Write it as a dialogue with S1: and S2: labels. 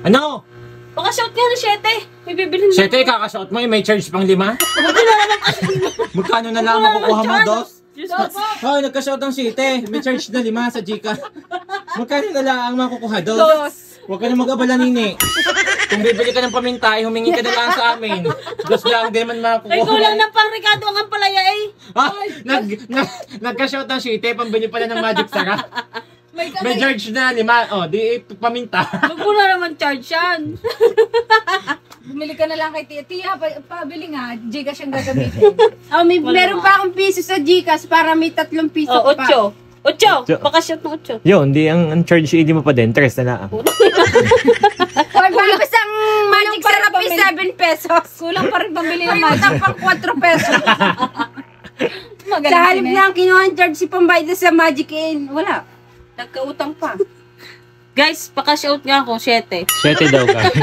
S1: Ano?
S2: Pakashot nga na 7. May bibilhin na.
S1: 7, kakashot mo, may charge pang 5? Magkano na lang makukuha mo, 2? Hoy, nagka-shot ng 7. May charge na 5 sa Gcash. Magkano na lang ang makukuha, 2? Huwag ka na mag-abala, Nini. Kung bibili ka ng paminta, humingi ka na lang sa amin. 2 lang, di man makukuha.
S2: Ay, kulang ng pang Ricardo ang palaya eh.
S1: Nagka-shot ng 7, pambili pala ng Magic Sarap. May charge na 5. O, di paminta.
S2: Magmula naman charge yan.
S3: Bumili ka na lang kay Tia. Tia, pabili nga. Gcash ang gagamitin.
S4: Meron pa akong piso sa Gcash para may 3 piso
S2: Oh,
S4: pa.
S2: 8. Pakashot ng 8.
S1: Yun, di ang charge hindi mo pa din. 3 na lang.
S4: Kulang isang magic sarap is 7 pesos.
S3: Kulang pa rin pambili ng
S4: May utang pang 4 pesos. Sa halip na ang kinuha ang charge si pambayad sa Magic In. Wala. Nagkautang pa.
S2: Guys, pakashot nga ako 7.
S1: 7 daw, guys.